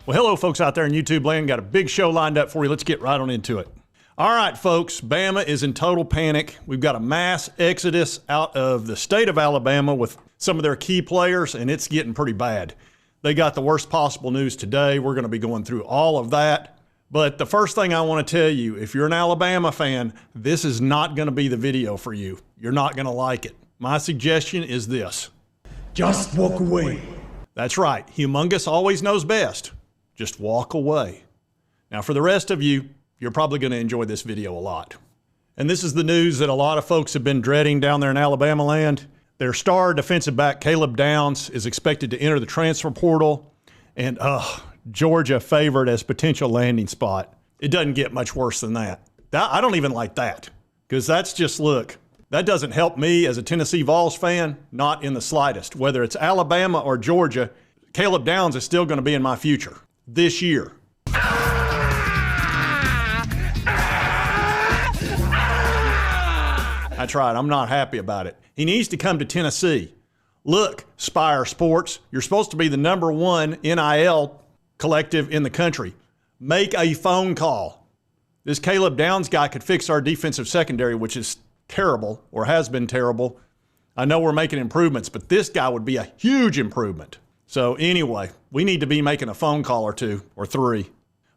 Well, hello, folks out there in YouTube land. Got a big show lined up for you. Let's get right on into it. All right, folks, BAMA is in total panic. We've got a mass exodus out of the state of Alabama with some of their key players, and it's getting pretty bad. They got the worst possible news today. We're going to be going through all of that. But the first thing I want to tell you, if you're an Alabama fan, this is not going to be the video for you. You're not going to like it. My suggestion is this. Just walk away. That's right. Humongous always knows best. Just walk away. Now, for the rest of you, you're probably going to enjoy this video a lot. And this is the news that a lot of folks have been dreading down there in Alabama land. Their star defensive back, Caleb Downs, is expected to enter the transfer portal. And, Georgia favored as potential landing spot. It doesn't get much worse than that. I don't even like that, because that's just, look, that doesn't help me as a Tennessee Vols fan, not in the slightest. Whether it's Alabama or Georgia, Caleb Downs is still going to be in my future this year. That's right, I'm not happy about it. He needs to come to Tennessee. Look, Spire Sports, you're supposed to be the #1 NIL collective in the country. Make a phone call. This Caleb Downs guy could fix our defensive secondary, which is terrible, or has been terrible. I know we're making improvements, but this guy would be a huge improvement. So anyway, we need to be making a phone call or two, or three.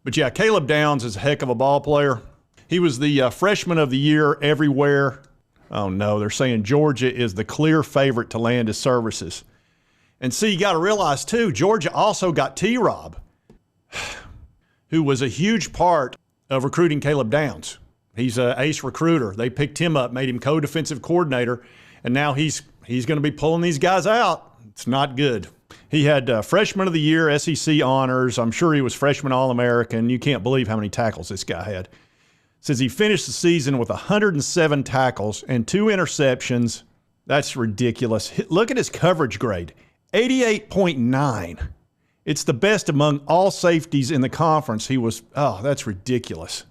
But yeah, Caleb Downs is a heck of a ball player. He was the freshman of the year everywhere. Oh no, they're saying Georgia is the clear favorite to land his services. And see, you got to realize too, Georgia also got T-Rob, who was a huge part of recruiting Caleb Downs. He's an ace recruiter. They picked him up, made him co-defensive coordinator, and now he's going to be pulling these guys out. It's not good. He had freshman of the year, SEC honors. I'm sure he was freshman All-American. You can't believe how many tackles this guy had. Says he finished the season with 107 tackles and 2 interceptions. That's ridiculous. Look at his coverage grade, 88.9. It's the best among all safeties in the conference. He was, that's ridiculous.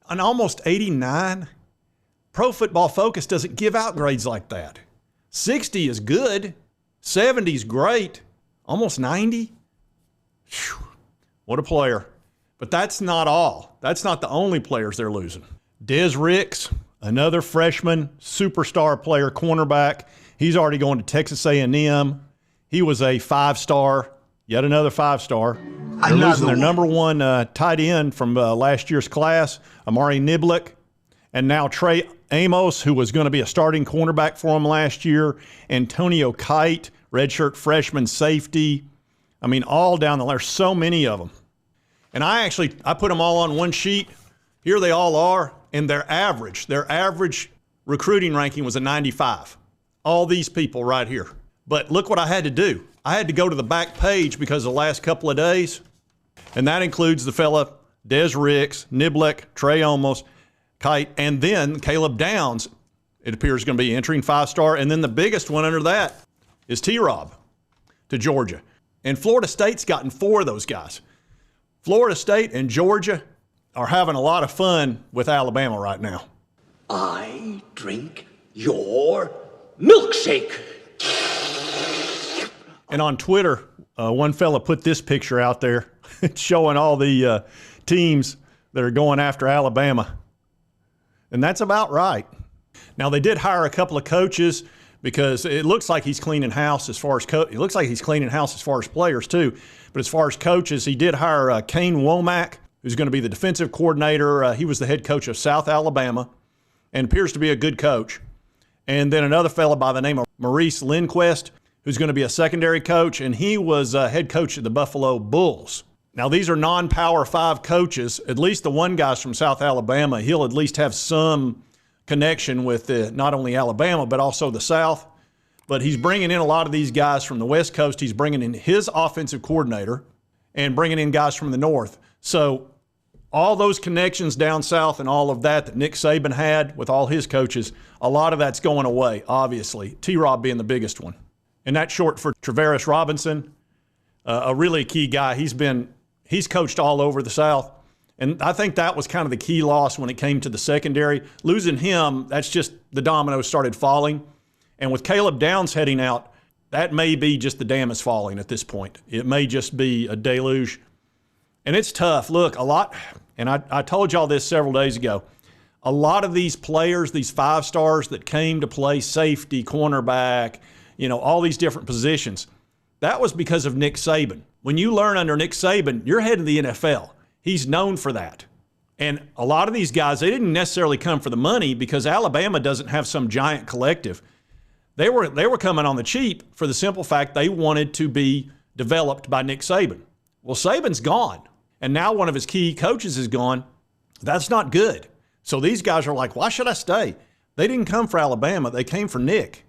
An almost 89? Pro Football Focus doesn't give out grades like that. 60 is good. 70 is great. Almost 90? Whew. What a player. But that's not all. That's not the only players they're losing. Des Ricks, another freshman, superstar player, cornerback. He's already going to Texas A&M. He was a 5-star, yet another 5-star. They're losing their #1 tight end from last year's class, Amari Niblick. And now Trey Amos, who was going to be a starting cornerback for him last year. Antonio Kite, redshirt freshman safety. I mean, all down the line. There's so many of them. And I put them all on one sheet. Here they all are. And their average recruiting ranking was a 95. All these people right here. But look what I had to do. I had to go to the back page because of the last couple of days. And that includes the fella Des Ricks, Niblick, Trey Amos, Kite, and then Caleb Downs, it appears, going to be entering 5-star. And then the biggest one under that is T-Rob to Georgia. And Florida State's gotten 4 of those guys. Florida State and Georgia are having a lot of fun with Alabama right now. I drink your milkshake. And on Twitter, one fella put this picture out there showing all the teams that are going after Alabama. And that's about right. Now, they did hire a couple of coaches because it looks like he's cleaning house as far as it looks like he's cleaning house as far as players too. But as far as coaches, he did hire Kane Womack, who's going to be the defensive coordinator. He was the head coach of South Alabama and appears to be a good coach. And then another fella by the name of Maurice Lindquist, who's going to be a secondary coach, and he was head coach of the Buffalo Bulls. Now, these are non-Power 5 coaches. At least the one guy's from South Alabama. He'll at least have some connection with not only Alabama, but also the South. But he's bringing in a lot of these guys from the West Coast. He's bringing in his offensive coordinator and bringing in guys from the North. So all those connections down south and all of that Nick Saban had with all his coaches, a lot of that's going away, obviously, T-Rob being the biggest one. And that's short for Travaris Robinson, a really key guy. He's coached all over the South. And I think that was kind of the key loss when it came to the secondary. Losing him, that's just the dominoes started falling. And with Caleb Downs heading out, that may be just the dam is falling at this point. It may just be a deluge. And it's tough. Look, and I told y'all this several days ago, a lot of these players, these 5 stars that came to play safety, cornerback, all these different positions, that was because of Nick Saban. When you learn under Nick Saban, you're heading to the NFL. He's known for that. And a lot of these guys, they didn't necessarily come for the money because Alabama doesn't have some giant collective. They were coming on the cheap for the simple fact they wanted to be developed by Nick Saban. Well, Saban's gone, and now one of his key coaches is gone. That's not good. So these guys are like, why should I stay? They didn't come for Alabama. They came for Nick.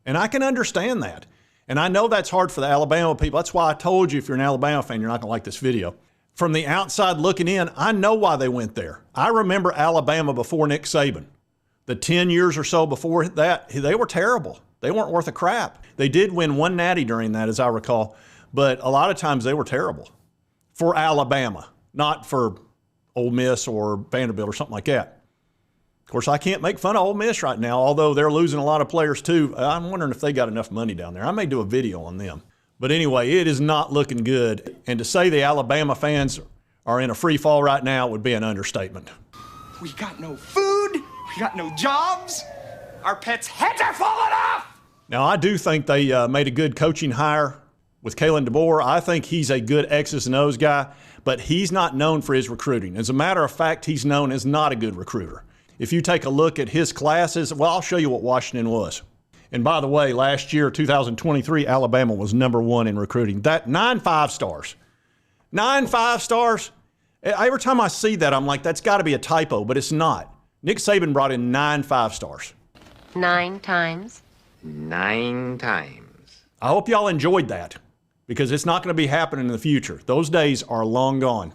And I can understand that. And I know that's hard for the Alabama people. That's why I told you if you're an Alabama fan, you're not going to like this video. From the outside looking in, I know why they went there. I remember Alabama before Nick Saban. The 10 years or so before that, they were terrible. They weren't worth a crap. They did win one natty during that, as I recall, but a lot of times they were terrible for Alabama, not for Ole Miss or Vanderbilt or something like that. Of course, I can't make fun of Ole Miss right now, although they're losing a lot of players too. I'm wondering if they got enough money down there. I may do a video on them. But anyway, it is not looking good. And to say the Alabama fans are in a free fall right now would be an understatement. We got no food. We got no jobs. Our pets' heads are falling off. Now, I do think they made a good coaching hire with Kalen DeBoer. I think he's a good X's and O's guy, but he's not known for his recruiting. As a matter of fact, he's known as not a good recruiter. If you take a look at his classes, well, I'll show you what Washington was. And by the way, last year, 2023, Alabama was #1 in recruiting. That 9 5-stars. 9 5-stars? Every time I see that, I'm like, that's got to be a typo, but it's not. Nick Saban brought in 9 5-stars. 9 times? 9 times. I hope y'all enjoyed that because it's not going to be happening in the future. Those days are long gone.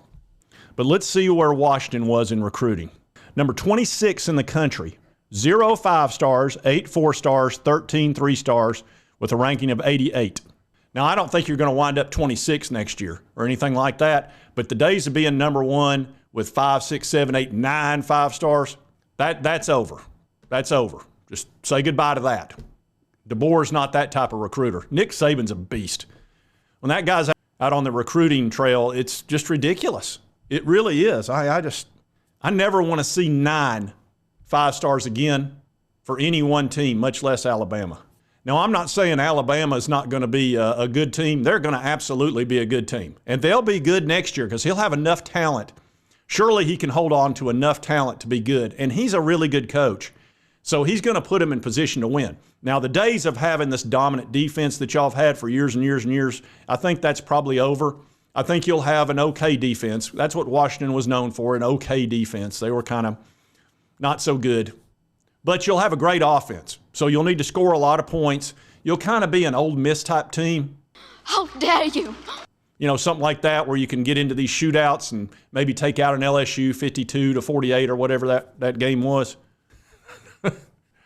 But let's see where Washington was in recruiting. Number 26 in the country. 0 5-stars, 8 4-stars, 13 3-stars with a ranking of 88. Now, I don't think you're going to wind up 26 next year or anything like that, but the days of being #1 with 5, 6, 7, 8, 9 5-stars, that's over. That's over. Just say goodbye to that. DeBoer's not that type of recruiter. Nick Saban's a beast. When that guy's out on the recruiting trail, it's just ridiculous. It really is. I never want to see 9 5-stars again for any one team, much less Alabama. Now, I'm not saying Alabama is not going to be a good team. They're going to absolutely be a good team. And they'll be good next year because he'll have enough talent. Surely he can hold on to enough talent to be good. And he's a really good coach. So he's going to put him in position to win. Now, the days of having this dominant defense that y'all have had for years and years and years, I think that's probably over. I think you'll have an okay defense. That's what Washington was known for, an okay defense. They were kind of not so good. But you'll have a great offense. So you'll need to score a lot of points. You'll kind of be an Ole Miss type team. How dare you? Something like that where you can get into these shootouts and maybe take out an LSU 52-48 or whatever that game was.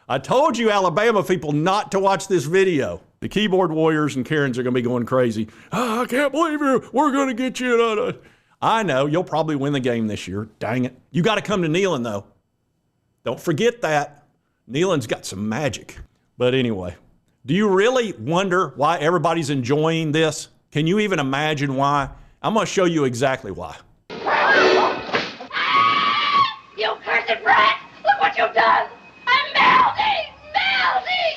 I told you, Alabama people, not to watch this video. The keyboard warriors and Karens are going to be going crazy. Oh, I can't believe you. We're going to get you. I know. You'll probably win the game this year. Dang it. You got to come to Neyland, though. Don't forget that. Neyland's got some magic. But anyway, do you really wonder why everybody's enjoying this? Can you even imagine why? I'm going to show you exactly why. You cursed rat! Look what you've done! I'm melting! Melting!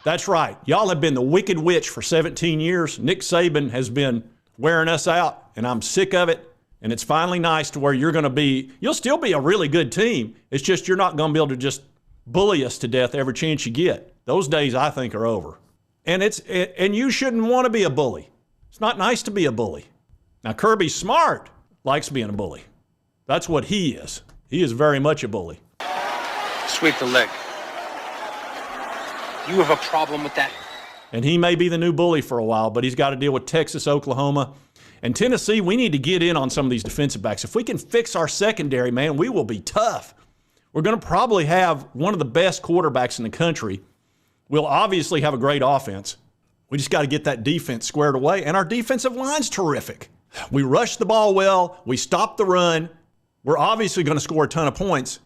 That's right. Y'all have been the wicked witch for 17 years. Nick Saban has been wearing us out, and I'm sick of it. And it's finally nice to where you'll still be a really good team. It's just you're not going to be able to just bully us to death every chance you get. Those days, I think, are over. And you shouldn't want to be a bully. It's not nice to be a bully. Now, Kirby Smart likes being a bully. That's what he is. He is very much a bully. Sweep the leg. You have a problem with that? And he may be the new bully for a while, but he's got to deal with Texas, Oklahoma, and Tennessee. We need to get in on some of these defensive backs. If we can fix our secondary, man, we will be tough. We're going to probably have one of the best quarterbacks in the country. We'll obviously have a great offense. We just got to get that defense squared away, and our defensive line's terrific. We rush the ball well. We stop the run. We're obviously going to score a ton of points.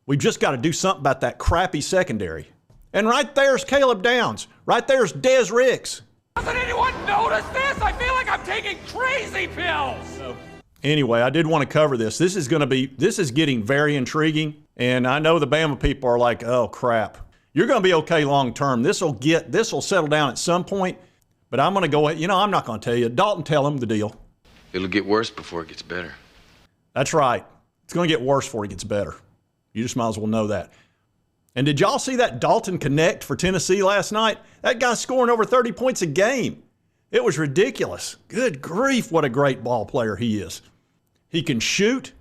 We've just got to do something about that crappy secondary. And right there's Caleb Downs. Right there's Des Ricks. Doesn't anyone notice this? I feel like I'm taking crazy pills. Anyway, I did want to cover this. This is getting very intriguing. And I know the Bama people are like, oh, crap. You're going to be okay long term. This will settle down at some point. But I'm going to go ahead. I'm not going to tell you. Dalton, tell him the deal. It'll get worse before it gets better. That's right. It's going to get worse before it gets better. You just might as well know that. And did y'all see that Dalton connect for Tennessee last night? That guy's scoring over 30 points a game. It was ridiculous. Good grief, what a great ball player he is. He can shoot,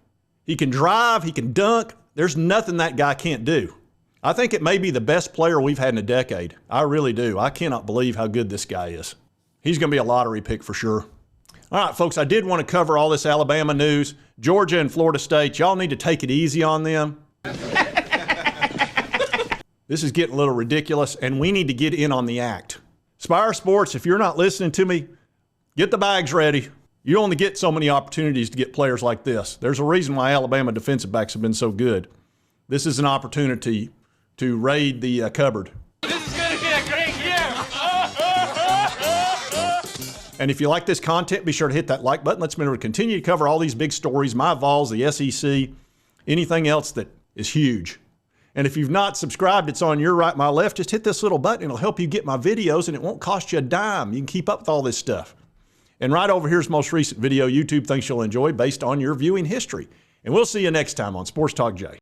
he can drive, he can dunk. There's nothing that guy can't do. I think it may be the best player we've had in a decade. I really do. I cannot believe how good this guy is. He's going to be a lottery pick for sure. All right, folks, I did want to cover all this Alabama news. Georgia and Florida State, y'all need to take it easy on them. This is getting a little ridiculous, and we need to get in on the act. Spire Sports, if you're not listening to me, get the bags ready. You only get so many opportunities to get players like this. There's a reason why Alabama defensive backs have been so good. This is an opportunity to raid the cupboard. This is going to be a great year. And if you like this content, be sure to hit that like button. Let's remember to continue to cover all these big stories, my Vols, the SEC, anything else that is huge. And if you've not subscribed, it's on your right, my left. Just hit this little button. It'll help you get my videos, and it won't cost you a dime. You can keep up with all this stuff. And right over here's the most recent video YouTube thinks you'll enjoy based on your viewing history. And we'll see you next time on Sports Talk J.